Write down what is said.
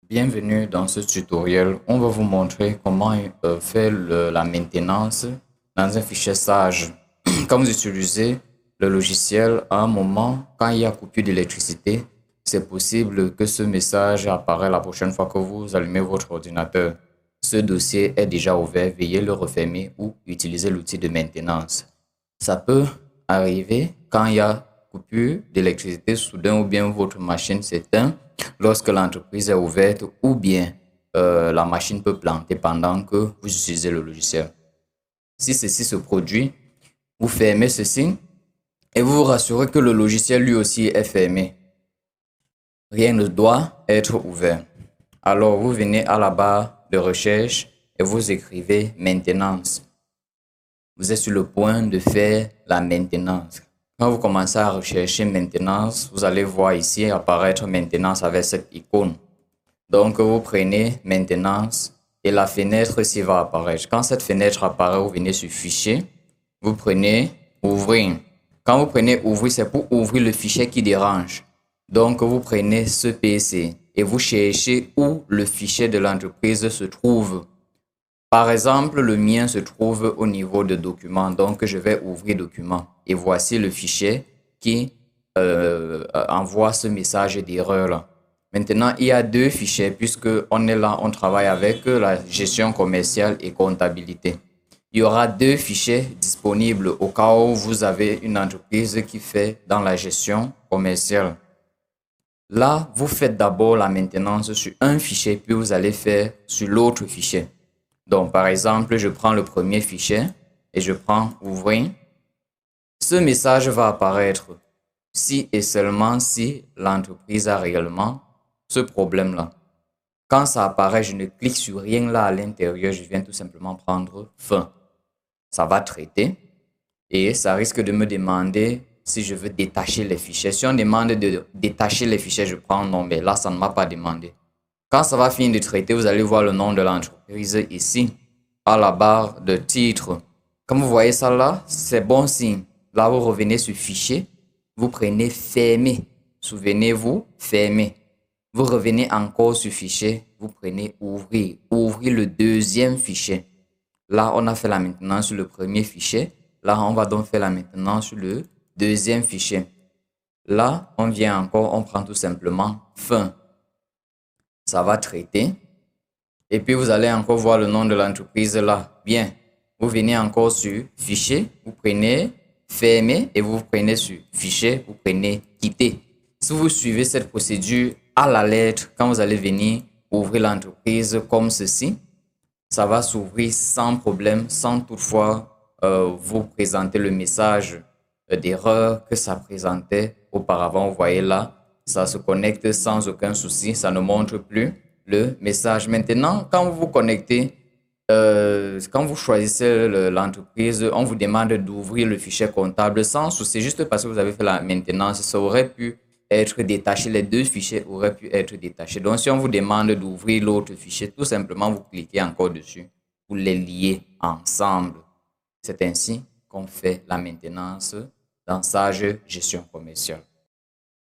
Bienvenue dans ce tutoriel. On va vous montrer comment faire la maintenance dans un fichier sage. Quand vous utilisez le logiciel, à un moment, quand il y a coupure d'électricité, c'est possible que ce message apparaisse la prochaine fois que vous allumez votre ordinateur. Ce dossier est déjà ouvert, veuillez le refermer ou utiliser l'outil de maintenance. Ça peut arriver quand il y a coupure d'électricité soudain ou bien votre machine s'éteint lorsque l'entreprise est ouverte ou bien la machine peut planter pendant que vous utilisez le logiciel. Si ceci se produit, vous fermez ceci et vous vous rassurez que le logiciel lui aussi est fermé. Rien ne doit être ouvert. Alors vous venez à la barre de recherche et vous écrivez maintenance. Vous êtes sur le point de faire la maintenance. Quand vous commencez à rechercher maintenance, vous allez voir ici apparaître maintenance avec cette icône. Donc, vous prenez maintenance et la fenêtre ici va apparaître. Quand cette fenêtre apparaît, vous venez sur fichier, vous prenez ouvrir. Quand vous prenez ouvrir, c'est pour ouvrir le fichier qui dérange. Donc, vous prenez ce PC et vous cherchez où le fichier de l'entreprise se trouve. Par exemple, le mien se trouve au niveau de documents, donc je vais ouvrir document. Et voici le fichier qui envoie ce message d'erreur là. Maintenant, il y a deux fichiers puisque on est là, on travaille avec la gestion commerciale et comptabilité. Il y aura deux fichiers disponibles au cas où vous avez une entreprise qui fait dans la gestion commerciale. Là, vous faites d'abord la maintenance sur un fichier, puis vous allez faire sur l'autre fichier. Donc, par exemple, je prends le premier fichier et je prends ouvrir. Ce message va apparaître si et seulement si l'entreprise a réellement ce problème-là. Quand ça apparaît, je ne clique sur rien là à l'intérieur, je viens tout simplement prendre fin. Ça va traiter et ça risque de me demander si je veux détacher les fichiers. Si on demande de détacher les fichiers, je prends non, mais là, ça ne m'a pas demandé. Quand ça va finir de traiter, vous allez voir le nom de l'entreprise ici, à la barre de titre. Comme vous voyez ça là, c'est bon signe. Là, vous revenez sur fichier, vous prenez fermer. Souvenez-vous, fermer. Vous revenez encore sur fichier, vous prenez ouvrir. Ouvrir le deuxième fichier. Là, on a fait la maintenance sur le premier fichier. Là, on va donc faire la maintenance sur le deuxième fichier. Là, on vient encore, on prend tout simplement fin. Ça va traiter. Et puis, vous allez encore voir le nom de l'entreprise là. Bien. Vous venez encore sur fichier, vous prenez fermer et vous prenez sur fichier, vous prenez quitter. Si vous suivez cette procédure à la lettre, quand vous allez venir ouvrir l'entreprise comme ceci, ça va s'ouvrir sans problème, sans toutefois vous présenter le message d'erreur que ça présentait auparavant. Vous voyez là, ça se connecte sans aucun souci, ça ne montre plus le message. Maintenant, quand vous vous connectez, quand vous choisissez l'entreprise, on vous demande d'ouvrir le fichier comptable sans souci, juste parce que vous avez fait la maintenance, ça aurait pu être détaché, les deux fichiers auraient pu être détachés. Donc, si on vous demande d'ouvrir l'autre fichier, tout simplement, vous cliquez encore dessus pour les lier ensemble. C'est ainsi qu'on fait la maintenance dans Sage Gestion Commerciale.